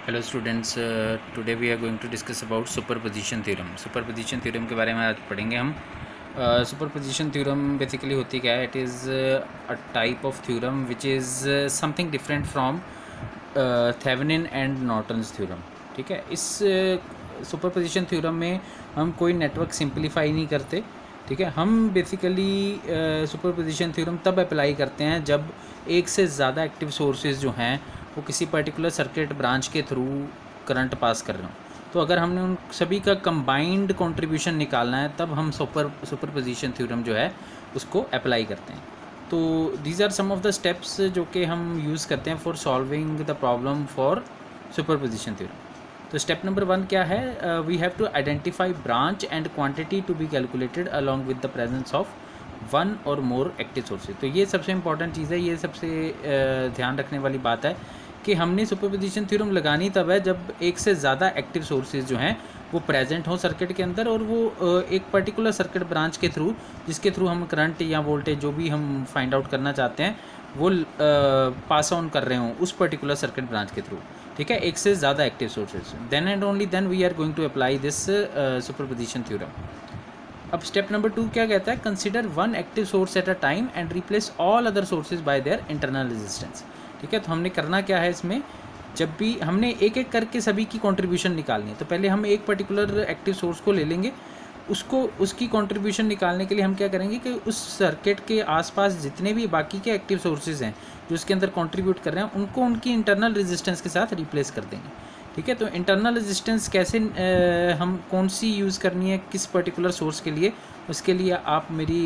Hello students, today we are going to discuss about superposition theorem. Superposition theorem के बारे में आज पढ़ेंगे हम। सुपरपोजिशन थ्योरम बेसिकली होती क्या है? It is a type of theorem which is something different from Thevenin and Norton's theorem. ठीक है, इस सुपरपोजिशन थ्योरम में हम कोई नेटवर्क सिंप्लीफाई नहीं करते। ठीक है, हम बेसिकली सुपरपोजिशन थ्योरम तब अप्लाई करते हैं जब एक से ज़्यादा एक्टिव सोर्सेज जो हैं वो किसी पर्टिकुलर सर्किट ब्रांच के थ्रू करंट पास कर रहे हो। तो अगर हमने उन सभी का कंबाइंड कंट्रीब्यूशन निकालना है तब हम सुपरपोजिशन थ्योरम जो है उसको अप्लाई करते हैं। तो these are some of the steps जो कि हम यूज़ करते हैं for solving the problem for superposition theorem. तो स्टेप नंबर 1 क्या है? We have to identify branch and quantity to be calculated along with the presence of one और more active sources. तो ये सबसे इंपॉर्टेंट चीज़ है, ये सबसे ध्यान रखने वाली बात है कि हमने सुपरपोजिशन थ्योरम लगानी तब है जब एक से ज़्यादा एक्टिव सोर्सेज जो हैं वो प्रेजेंट हो सर्किट के अंदर, और वो एक पर्टिकुलर सर्किट ब्रांच के थ्रू, जिसके थ्रू हम करंट या वोल्टेज जो भी हम फाइंड आउट करना चाहते हैं वो पास ऑन कर रहे हों उस पर्टिकुलर सर्किट ब्रांच के थ्रू। ठीक है, एक से ज़्यादा active sources, then and only then we are going to apply this superposition theorem. अब स्टेप नंबर 2 क्या कहता है? Consider one active source at a time and replace all other sources by their internal resistance. ठीक है, तो हमने करना क्या है इसमें? जब भी हमने एक एक करके सभी की कंट्रीब्यूशन निकालनी है, तो पहले हम एक पर्टिकुलर एक्टिव सोर्स को ले लेंगे, उसको उसकी कंट्रीब्यूशन निकालने के लिए हम क्या करेंगे कि उस सर्किट के आसपास जितने भी बाकी के एक्टिव सोर्सेज हैं जो उसके अंदर कंट्रीब्यूट कर रहे हैं उनको उनकी इंटरनल रेजिस्टेंस के साथ रिप्लेस कर देंगे। ठीक है, तो इंटरनल रेजिस्टेंस कैसे हम कौन सी यूज़ करनी है किस पर्टिकुलर सोर्स के लिए, उसके लिए आप मेरी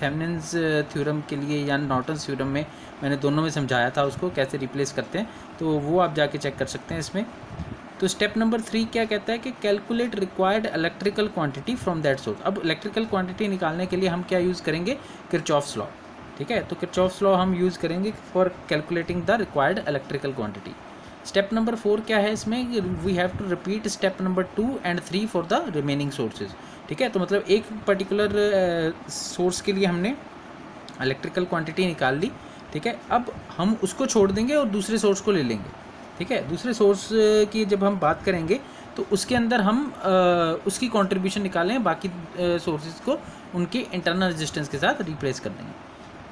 थेवेनिन्स थ्योरम के लिए या नॉर्टन्स थ्योरम में मैंने दोनों में समझाया था उसको कैसे रिप्लेस करते हैं, तो वो आप जाके चेक कर सकते हैं इसमें। तो स्टेप नंबर 3 क्या कहता है कि calculate required electrical quantity from that source. अब इलेक्ट्रिकल क्वांटिटी निकालने के लिए हम क्या यूज़ करेंगे? Kirchhoff's law. ठीक है, तो किरचॉफ्स लॉ हम यूज़ करेंगे for calculating the required electrical quantity. Step number 4 क्या है इसमें? We have to repeat step number 2 and 3 for the remaining sources. ठीक है, तो मतलब एक पर्टिकुलर सोर्स के लिए हमने इलेक्ट्रिकल क्वांटिटी निकाल ली। ठीक है, अब हम उसको छोड़ देंगे और दूसरे सोर्स को ले लेंगे। ठीक है, दूसरे सोर्स की जब हम बात करेंगे तो उसके अंदर हम उसकी कंट्रीब्यूशन निकालें, बाकी सोर्सेज को उनके इंटरनल रेजिस्टेंस के साथ रिप्लेस कर देंगे।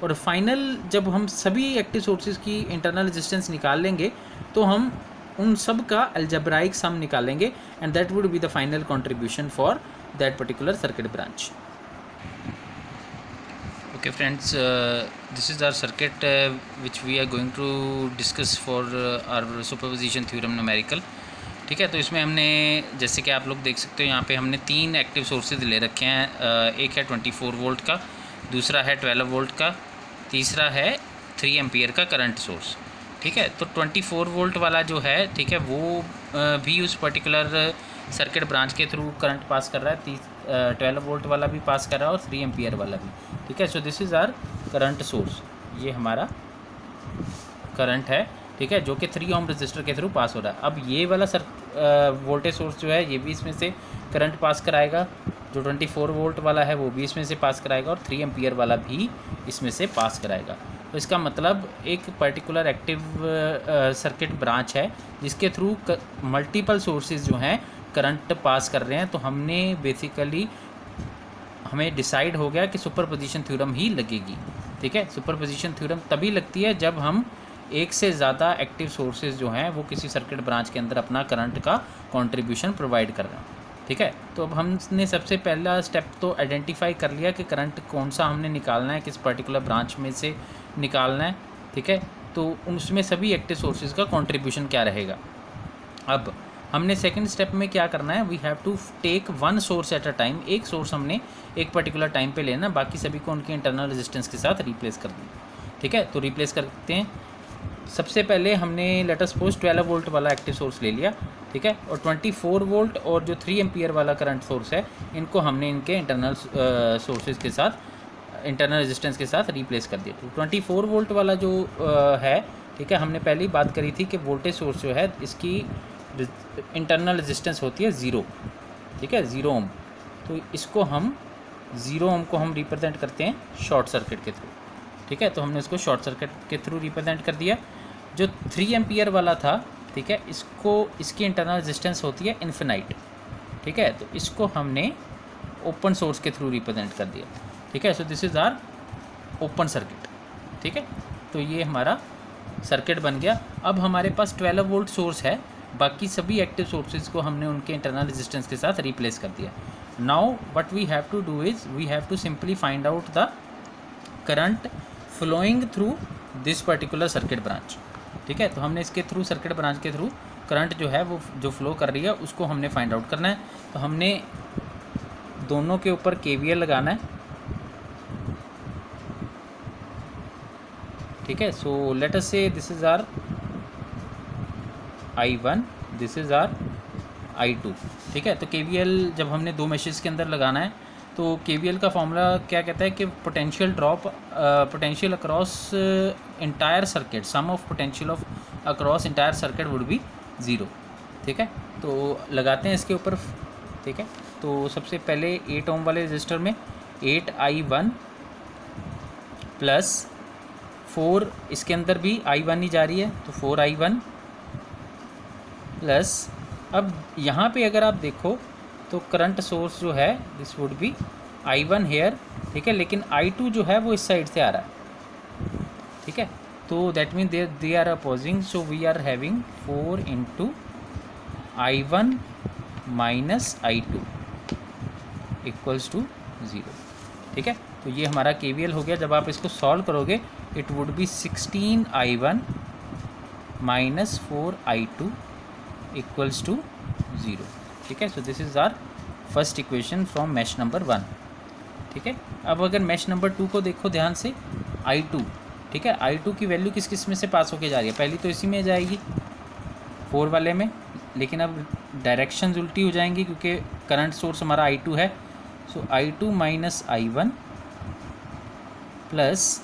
और फाइनल जब हम सभी एक्टिव सोर्सेज की इंटरनल रेजिस्टेंस निकाल लेंगे तो हम उन सब का अलजेब्राइक सम निकालेंगे and that would be the final contribution for that particular circuit branch. Okay friends, this is our circuit which we are going to discuss for our superposition theorem numerical। ठीक है, तो इसमें हमने जैसे कि आप लोग देख सकते हो यहाँ पे हमने 3 एक्टिव सोर्सेज ले रखे हैं। एक है 24 वोल्ट का, दूसरा है 12 वोल्ट का, तीसरा है 3 एम्पियर का करंट सोर्स। ठीक है, तो 24 वोल्ट वाला जो है, ठीक है, वो भी उस पर्टिकुलर सर्किट ब्रांच के थ्रू करंट पास कर रहा है, 12 वोल्ट वाला भी पास कर रहा है और 3 एम्पियर वाला भी। ठीक है, so this is our current source, ये हमारा करंट है। ठीक है, जो कि 3 ओम रजिस्टर के थ्रू पास हो रहा है। अब ये वाला वोल्टेज सोर्स जो है ये भी इसमें से करंट पास कराएगा, जो 24 वोल्ट वाला है वो भी इसमें से पास कराएगा और 3 एम्पियर वाला भी इसमें से पास कराएगा। तो इसका मतलब एक पर्टिकुलर एक्टिव सर्किट ब्रांच है जिसके थ्रू मल्टीपल सोर्सेज जो हैं करंट पास कर रहे हैं। तो हमने बेसिकली हमें डिसाइड हो गया कि सुपरपोजिशन थ्योरम ही लगेगी। ठीक है, सुपरपोजिशन थ्योरम तभी लगती है जब हम एक से ज़्यादा एक्टिव सोर्सेज जो हैं वो किसी सर्किट ब्रांच के अंदर अपना करंट का कंट्रीब्यूशन प्रोवाइड कर रहे हैं। ठीक है, तो अब हमने सबसे पहला स्टेप तो आइडेंटिफाई कर लिया कि करंट कौन सा हमने निकालना है, किस पर्टिकुलर ब्रांच में से निकालना है। ठीक है, तो उसमें सभी एक्टिव सोर्सेज का कंट्रीब्यूशन क्या रहेगा। अब हमने सेकंड स्टेप में क्या करना है? We have to take one source at a time. एक सोर्स हमने एक पर्टिकुलर टाइम पे लेना, बाकी सभी को उनके इंटरनल रेजिस्टेंस के साथ रिप्लेस कर देना। ठीक है, तो रिप्लेस करते हैं। सबसे पहले हमने लेट अस सपोज 12 वोल्ट वाला एक्टिव सोर्स ले लिया। ठीक है, और 24 वोल्ट और जो 3 एम्पियर वाला करंट सोर्स है इनको हमने इनके इंटरनल सोर्सेज के साथ, इंटरनल रेजिस्टेंस के साथ रिप्लेस कर दिया। तो 24 वोल्ट वाला जो है, ठीक है, हमने पहले ही बात करी थी कि वोल्टेज सोर्स जो है इसकी इंटरनल रेजिस्टेंस होती है 0। ठीक है, 0 ओम। तो इसको हम 0 ओम को हम रिप्रेजेंट करते हैं शॉर्ट सर्किट के थ्रू। ठीक है, तो हमने उसको शॉर्ट सर्किट के थ्रू रिप्रेजेंट कर दिया। जो 3 एम्पियर वाला था ठीक है, इसकी इंटरनल रेजिस्टेंस होती है इन्फिनाइट, ठीक है। तो इसको हमने ओपन सोर्स के थ्रू रिप्रेजेंट कर दिया, ठीक है। So this is our open circuit, ठीक है। तो ये हमारा सर्किट बन गया। अब हमारे पास 12 वोल्ट सोर्स है, बाकी सभी एक्टिव सोर्सेज को हमने उनके इंटरनल रेजिस्टेंस के साथ रिप्लेस कर दिया। Now what we have to do is we have to simply find out the current flowing through this particular circuit branch, ठीक है। तो हमने इसके थ्रू सर्किट ब्रांच के थ्रू करंट जो है वो जो फ्लो कर रही है उसको हमने फाइंड आउट करना है। तो हमने दोनों के ऊपर KVL लगाना है, ठीक है। सो let us say this is our I1, this is our I2, ठीक है। तो KVL जब हमने दो मैशेस के अंदर लगाना है तो KVL का फॉर्मूला क्या कहता है कि potential drop potential across entire circuit, sum of potential of across entire circuit would be 0, ठीक है। तो लगाते हैं इसके ऊपर, ठीक है। तो सबसे पहले 8 ओम वाले रजिस्टर में 8I1 प्लस 4, इसके अंदर भी I1 ही जा रही है तो 4I1 प्लस, अब यहाँ पे अगर आप देखो तो करंट सोर्स जो है this would B I1 hair, ठीक है, लेकिन I2 जो है वो इस साइड से आ रहा है, ठीक है। तो that mean they are opposing, so we are having 4 into I1 minus I2 equals to 0, ठीक है। तो ये हमारा KVL हो गया। जब आप इसको सॉल्व करोगे it would be 16I1 minus 4I2 equals to 0, ठीक है। So this is our first equation from mesh number 1, ठीक है। अब अगर मैश नंबर 2 को देखो ध्यान से, I2, ठीक है, I2 की वैल्यू किस किस में से पास होके जा रही है, पहली तो इसी में जाएगी 4 वाले में, लेकिन अब डायरेक्शंस उल्टी हो जाएंगी क्योंकि करंट सोर्स हमारा I2 है। सो I2 माइनस I1 प्लस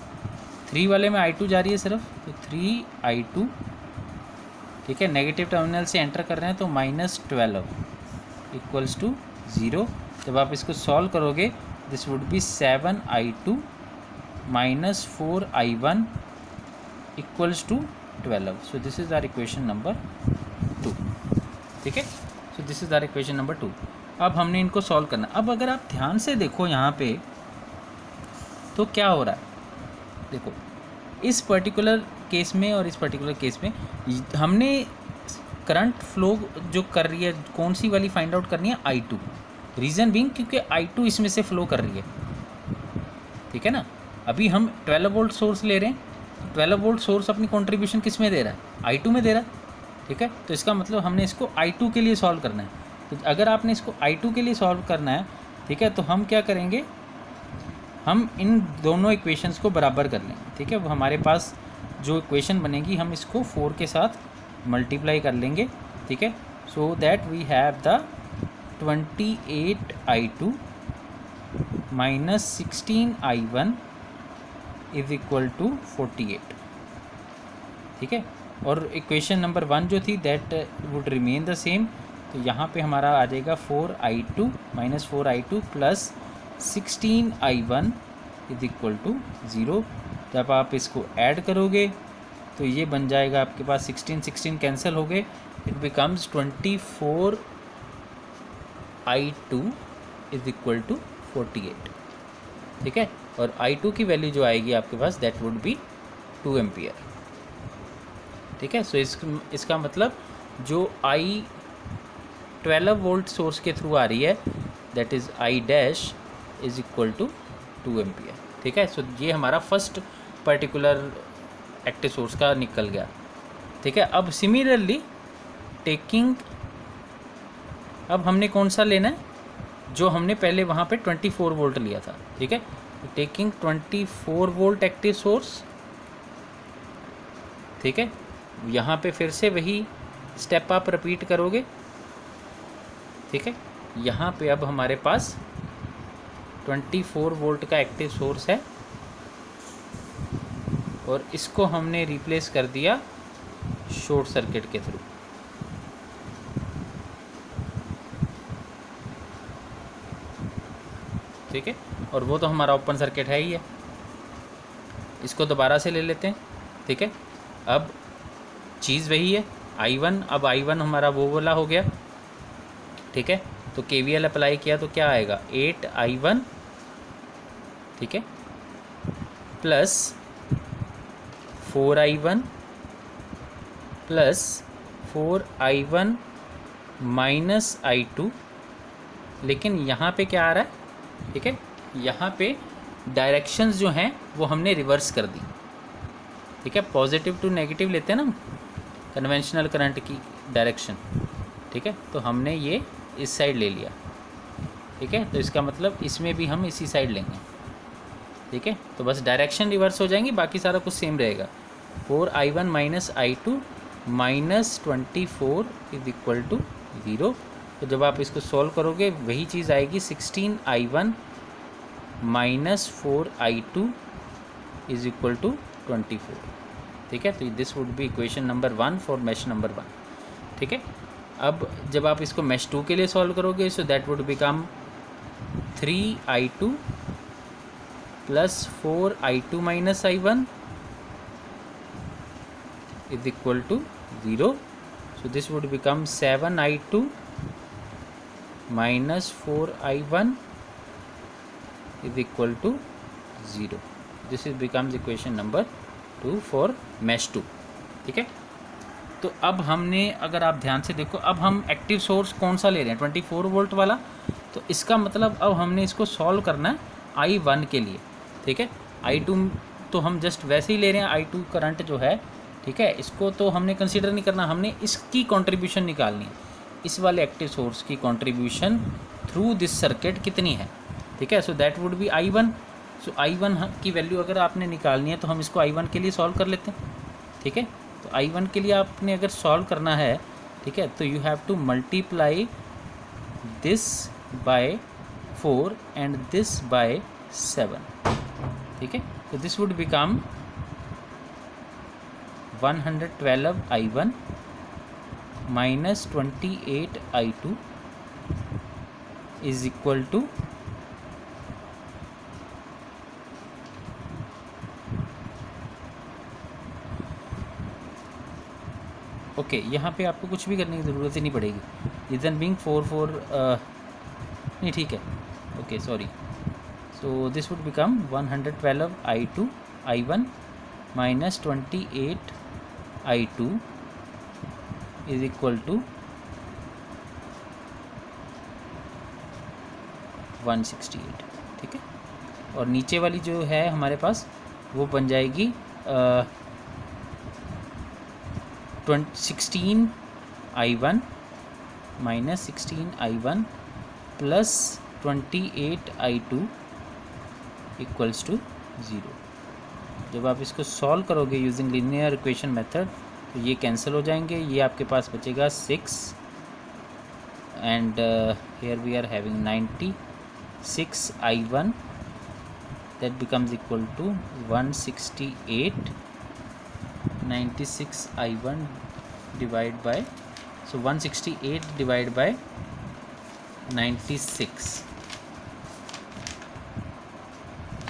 3 वाले में I2 जा रही है सिर्फ, तो 3I2, ठीक है, नेगेटिव टर्मिनल से एंटर कर रहे हैं तो -12 इक्वल्स टू 0। जब आप इसको सॉल्व करोगे this would be 7I2 minus 4I1 equals to 12। So this is our equation number 2, ठीक है। So this is our equation number 2। अब हमने इनको सॉल्व करना। अब अगर आप ध्यान से देखो यहाँ पे तो क्या हो रहा है, देखो इस पर्टिकुलर केस में और इस पर्टिकुलर केस में हमने करंट फ्लो जो कर रही है कौन सी वाली फाइंड आउट करनी है, I2। रीज़न बीइंग क्योंकि I2 इसमें से फ्लो कर रही है, ठीक है ना। अभी हम 12 वोल्ट सोर्स ले रहे हैं, 12 वोल्ट सोर्स अपनी कंट्रीब्यूशन किस में दे रहा है, I2 में दे रहा है, ठीक है। तो इसका मतलब हमने इसको I2 के लिए सॉल्व करना है। तो अगर आपने इसको I2 के लिए सॉल्व करना है, ठीक है, तो हम क्या करेंगे, हम इन दोनों इक्वेशंस को बराबर कर लेंगे, ठीक है। वो हमारे पास जो इक्वेशन बनेगी हम इसको 4 के साथ मल्टीप्लाई कर लेंगे, ठीक है। So that we have the 28I2 minus 16I1 is equal to 48, ठीक है। और इक्वेशन नंबर 1 जो थी that would remain the same. तो यहाँ पे हमारा आ जाएगा 4I2 minus 4I2 plus 16I1 is equal to 0। जब आप इसको ऐड करोगे तो ये बन जाएगा आपके पास 16 कैंसिल हो गए, it becomes 24I2 is equal to 48, ठीक है। और I2 की वैल्यू जो आएगी आपके पास दैट वुड बी 2 एम्पियर, ठीक है। सो इसका मतलब जो I 12 वोल्ट सोर्स के थ्रू आ रही है that is I dash is equal to 2 ampere, ठीक है। सो ये हमारा फर्स्ट पर्टिकुलर एक्टिव सोर्स का निकल गया, ठीक है। अब सिमिलरली टेकिंग, अब हमने कौन सा लेना है, जो हमने पहले वहाँ पे 24 वोल्ट लिया था, ठीक है। टेकिंग 24 वोल्ट एक्टिव सोर्स, ठीक है। यहाँ पे फिर से वही स्टेप आप रिपीट करोगे, ठीक है। यहाँ पे अब हमारे पास 24 वोल्ट का एक्टिव सोर्स है और इसको हमने रिप्लेस कर दिया शॉर्ट सर्किट के थ्रू, ठीक है। और वो तो हमारा ओपन सर्किट है ही है। इसको दोबारा से ले लेते हैं, ठीक है। अब चीज़ वही है, I1, अब I1 हमारा वो वाला हो गया, ठीक है। तो KVL अप्लाई किया तो क्या आएगा, 8I1, ठीक है, plus 4I1 plus 4I1 minus I2। लेकिन यहाँ पे क्या आ रहा है, ठीक है, यहाँ पे डायरेक्शंस जो हैं वो हमने रिवर्स कर दी, ठीक है। पॉजिटिव टू नेगेटिव लेते हैं ना कन्वेंशनल करंट की डायरेक्शन, ठीक है। तो हमने ये इस साइड ले लिया, ठीक है। तो इसका मतलब इसमें भी हम इसी साइड लेंगे, ठीक है। तो बस डायरेक्शन रिवर्स हो जाएंगी, बाकी सारा कुछ सेम रहेगा। 4I1 minus I2 minus 24 is equal to 0। तो जब आप इसको सॉल्व करोगे वही चीज़ आएगी, 16I1 minus 4I2 is equal to 24, ठीक है। तो this would be equation number 1 for mesh number 1, ठीक है। अब जब आप इसको मैश 2 के लिए सॉल्व करोगे, सो that would become 3I2 plus 4I2 minus I1 is equal to 0. So this would become 7I2 minus 4I1 is equal to 0. This is becomes equation number 2 for mesh 2, ठीक है। तो अब हमने, अगर आप ध्यान से देखो, अब हम एक्टिव सोर्स कौन सा ले रहे हैं, 24 वोल्ट वाला। तो इसका मतलब अब हमने इसको सॉल्व करना है I1 के लिए, ठीक है। I2 तो हम जस्ट वैसे ही ले रहे हैं, I2 करंट जो है, ठीक है, इसको तो हमने कंसीडर नहीं करना, हमने इसकी कंट्रीब्यूशन निकालनी है, इस वाले एक्टिव सोर्स की कंट्रीब्यूशन थ्रू दिस सर्किट कितनी है, ठीक है। So that would B I1। So I1 की वैल्यू अगर आपने निकालनी है तो हम इसको I1 के लिए सॉल्व कर लेते हैं, ठीक है। तो I1 के लिए आपने अगर सॉल्व करना है, ठीक है, तो you have to multiply this by 4 and this by 7, ठीक है। तो this would become 112I1 minus 28I2 is equal to okay. यहाँ पे आपको कुछ भी करने की ज़रूरत ही नहीं पड़ेगी, रीज़न बीइंग 4 नहीं, ठीक है, okay, sorry. So this would become 112I1 minus 28I2 is equal to 168, ठीक है। और नीचे वाली जो है हमारे पास वो बन जाएगी 16I1 minus 16I1 plus 28I2 equals to 0। जब आप इसको सॉल्व करोगे यूजिंग लीनियर इक्वेशन मेथड तो ये कैंसिल हो जाएंगे, ये आपके पास बचेगा 6 and here we are having 96I1 that becomes equal to 168। 96I1 divide by, so 168 divide by 96।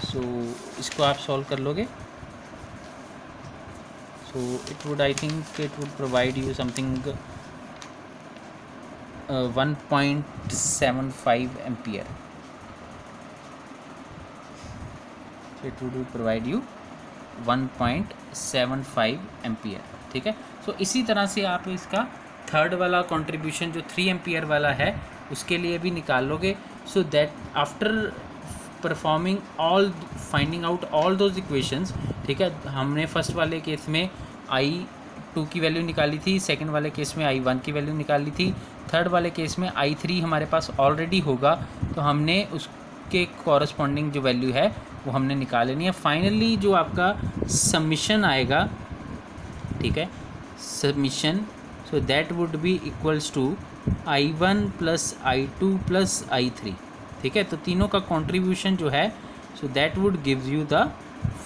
So इसको आप सॉल्व कर लोगे, so it would, I think it would provide you something 1.75 ampere, so it would provide you 1.75 ampere, ठीक है। सो इसी तरह से आप इसका थर्ड वाला कंट्रीब्यूशन जो 3 एम्पियर वाला है उसके लिए भी निकाल लोगे। So that after performing all, finding out all those equations, ठीक है, हमने फर्स्ट वाले केस में I2 की वैल्यू निकाली थी, सेकंड वाले केस में I1 की वैल्यू निकाली थी, थर्ड वाले केस में I3 हमारे पास ऑलरेडी होगा, तो हमने उसके कॉरस्पॉन्डिंग जो वैल्यू है वो हमने निकाल लेनी है। फाइनली जो आपका समीशन आएगा, ठीक है, summation, so that would be equals to I1 plus I2 plus I3, ठीक है। तो तीनों का कंट्रीब्यूशन जो है, so that would gives you the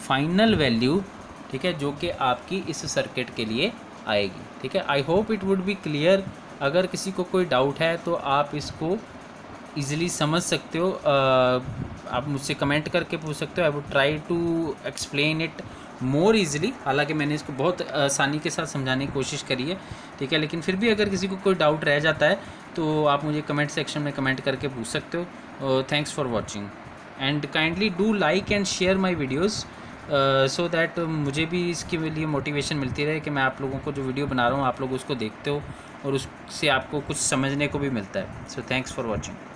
final value, ठीक है, जो कि आपकी इस सर्किट के लिए आएगी, ठीक है। I hope it would B clear. अगर किसी को कोई डाउट है तो आप इसको ईज़िली समझ सकते हो, आप मुझसे कमेंट करके पूछ सकते हो। I would try to explain it more easily. हालांकि मैंने इसको बहुत आसानी के साथ समझाने की कोशिश करी है, ठीक है, लेकिन फिर भी अगर किसी को कोई डाउट रह जाता है तो आप मुझे कमेंट सेक्शन में कमेंट करके पूछ सकते हो। Thanks for watching and kindly do like and share my videos so that मुझे भी इसके लिए मोटिवेशन मिलती रहे कि मैं आप लोगों को जो वीडियो बना रहा हूँ आप लोग उसको देखते हो और उससे आपको कुछ समझने को भी मिलता है। So thanks for watching.